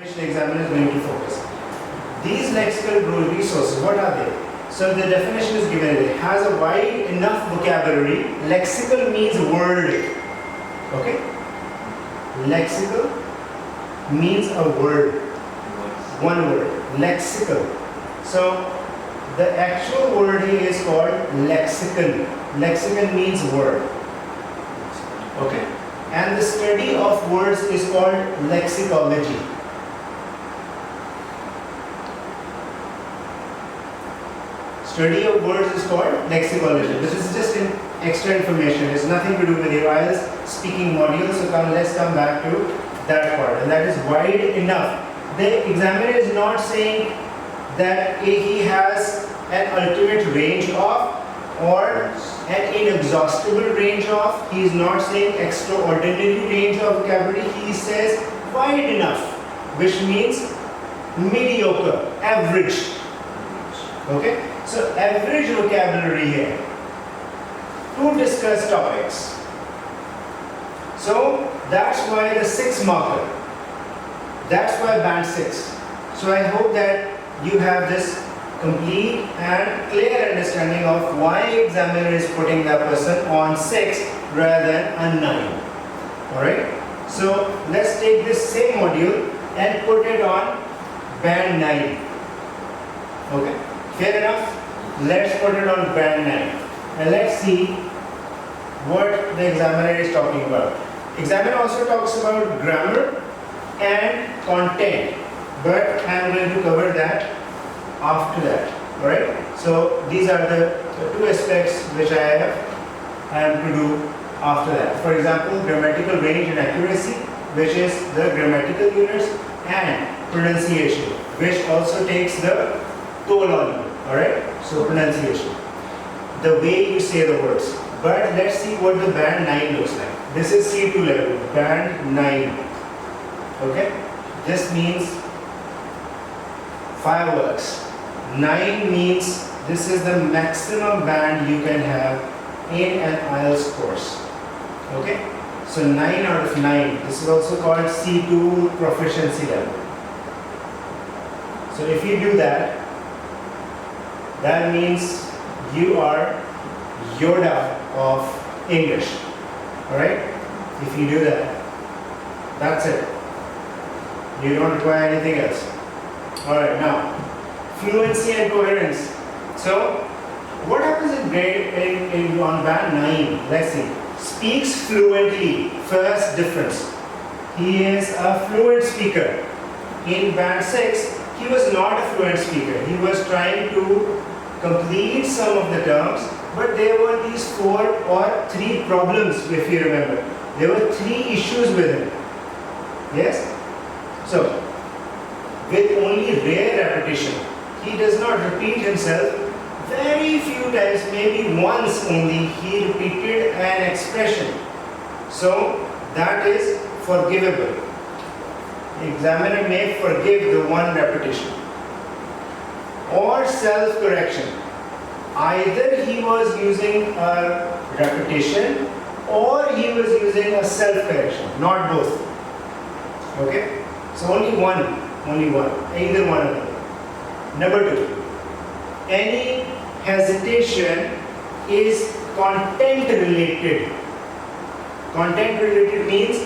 which the examiner is going to focus. These lexical resources, what are they? So the definition is given. It has a wide enough vocabulary. Lexical means word. Okay? Lexical means a word. One word. Lexical. So the actual word here is called lexicon. Lexicon means word. Okay? And the study of words is called lexicology. Study of words is called lexicology. This is just extra information. It's nothing to do with your IELTS speaking module. So let's come back to that part. And that is wide enough. The examiner is not saying that he has an ultimate range of or an inexhaustible range of. He is not saying extraordinary range of vocabulary. He says wide enough, which means mediocre, average. Okay? So average vocabulary here to discuss topics. So that's why the 6 marker. That's why band 6. So I hope that you have this complete and clear understanding of why examiner is putting that person on 6 rather than on 9. Alright? So let's take this same module and put it on band 9. Okay? Fair enough? Let's put it on band 9 and let's see what the examiner is talking about. Examiner also talks about grammar and content, but I am going to cover that after that. Alright? So these are the 2 aspects which I am to do after that. For example, grammatical range and accuracy, which is the grammatical units, and pronunciation, which also takes the toll on you. Alright? So pronunciation. The way you say the words. But let's see what the band 9 looks like. This is C2 level. Band 9. Okay? This means fireworks. 9 means this is the maximum band you can have in an IELTS course. Okay? So 9 out of 9. This is also called C2 proficiency level. So if you do that, that means you are Yoda of English. Alright? If you do that, that's it. You don't require anything else. Alright, now, fluency and coherence. So, what happens on band 9? Let's see. Speaks fluently. First difference. He is a fluent speaker. In band 6, he was not a fluent speaker. He was trying to complete some of the terms, but there were these 4 or 3 problems, if you remember. There were 3 issues with him. Yes? So, with only rare repetition, he does not repeat himself. Very few times, maybe once only, he repeated an expression. So, that is forgivable. The examiner may forgive the 1 repetition. Or self-correction. Either he was using a repetition or he was using a self-correction, not both. Okay? So only one, either one of them. Number 2, any hesitation is content related. Content related means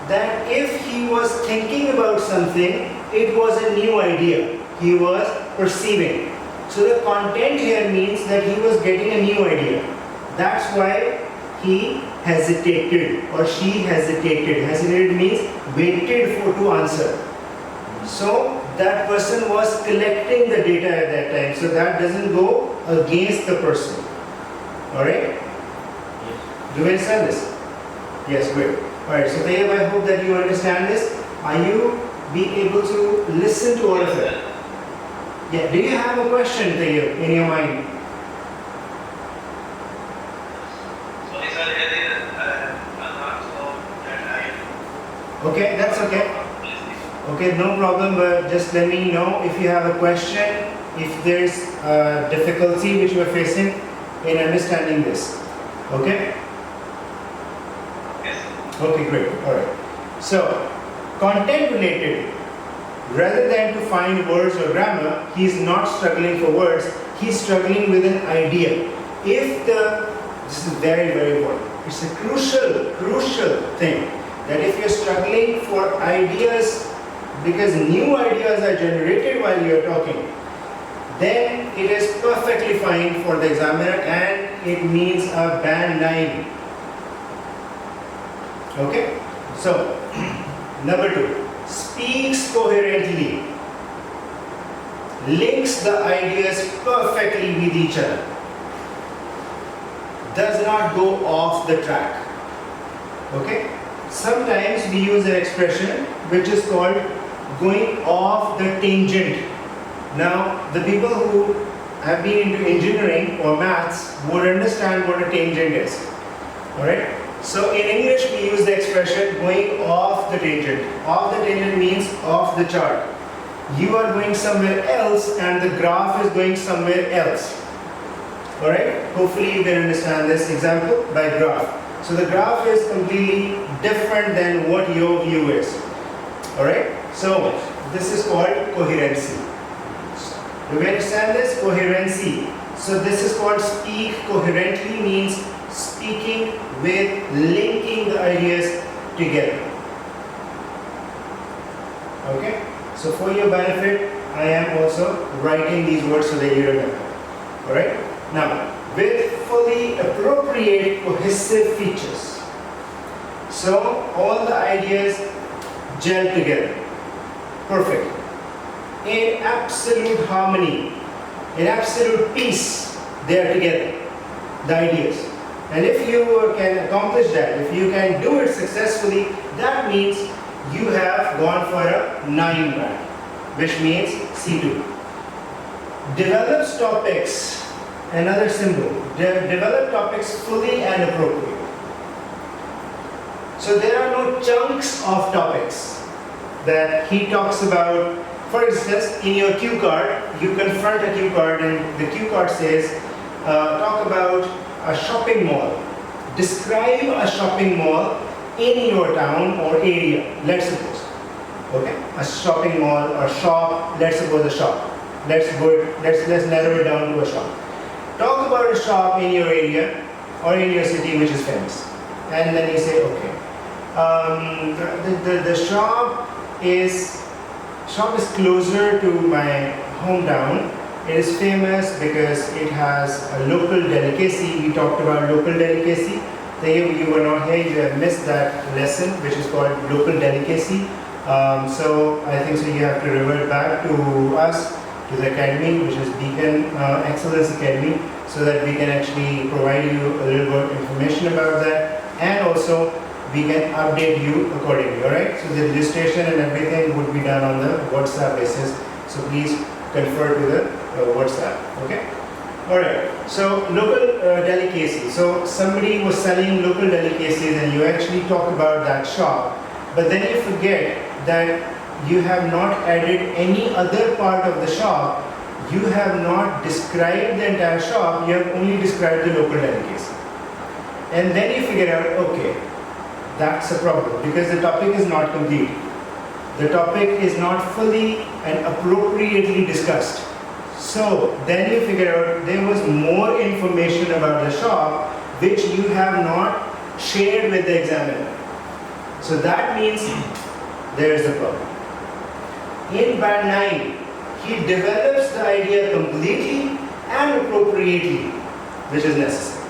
that if he was thinking about something, it was a new idea. He was perceiving. So the content here means that he was getting a new idea. That's why he hesitated or she hesitated. Hesitated means waited for to answer. So that person was collecting the data at that time. So that doesn't go against the person. Alright? Yes. Do you understand this? Yes, good. Alright, so Tayyab, I hope that you understand this. Are you being able to listen to all of it? Yeah, do you have a question, Tayyab, in your mind? Sorry, sir, I'm not sure that I... Okay, that's okay. Okay, no problem, but just let me know if you have a question, if there's a difficulty which you are facing in understanding this. Okay? Yes. Okay, great. Alright. So, content related. Rather than to find words or grammar, he is not struggling for words, he is struggling with an idea. This is very, very important. It's a crucial thing that if you're struggling for ideas, because new ideas are generated while you're talking, then it is perfectly fine for the examiner and it means a band 9. Okay? So, number 2, speaks coherently, links the ideas perfectly with each other, does not go off the track. Okay? Sometimes we use an expression which is called going off the tangent. Now, the people who have been into engineering or maths would understand what a tangent is. Alright? So in English we use the expression going off the tangent. Off the tangent means off the chart. You are going somewhere else and the graph is going somewhere else. Alright? Hopefully you can understand this example by graph. So the graph is completely different than what your view is. Alright? So this is called coherency. Do we understand this? Coherency. So this is called speak coherently, means speaking with linking the ideas together. Okay? So for your benefit, I am also writing these words so that you remember. Alright? Now, with fully appropriate cohesive features. So all the ideas gel together. Perfect. In absolute harmony, in absolute peace, they are together, the ideas. And if you can accomplish that, if you can do it successfully, that means you have gone for a 9 band, which means C2. Develops topics, another symbol, develop topics fully and appropriately. So there are no chunks of topics that he talks about. For instance, in your cue card, you confront a cue card and the cue card says, talk about a shopping mall. Describe a shopping mall in your town or area, let's suppose. Okay? A shopping mall or shop, let's suppose a shop. Let's narrow it down to a shop. Talk about a shop in your area or in your city which is famous. And then you say, okay, the shop is closer to my hometown. It is famous because it has a local delicacy. We talked about local delicacy. You were not here, you have missed that lesson, which is called local delicacy. So I think so you have to revert back to us, to the academy, which is Beacon Excellence Academy, so that we can actually provide you a little bit of information about that, and also we can update you accordingly. Alright, so the registration and everything would be done on the WhatsApp basis, so please confer to the WhatsApp. Okay. Alright, so local delicacy. So somebody was selling local delicacies and you actually talk about that shop, but then you forget that you have not added any other part of the shop. You have not described the entire shop, you have only described the local delicacy. And then you figure out, okay, that's a problem because the topic is not complete. The topic is not fully and appropriately discussed. So then you figure out there was more information about the shop which you have not shared with the examiner. So that means there is a problem. In band 9, he develops the idea completely and appropriately, which is necessary.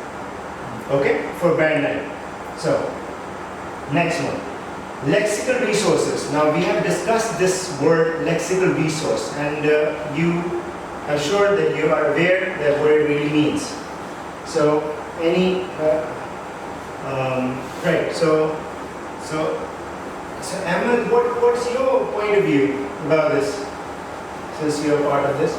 Okay, for band 9. So, next one. Lexical resources. Now we have discussed this word lexical resource, and I'm sure that you are aware that what it really means. So, right, so Ahmed, what's your point of view about this, since you're part of this?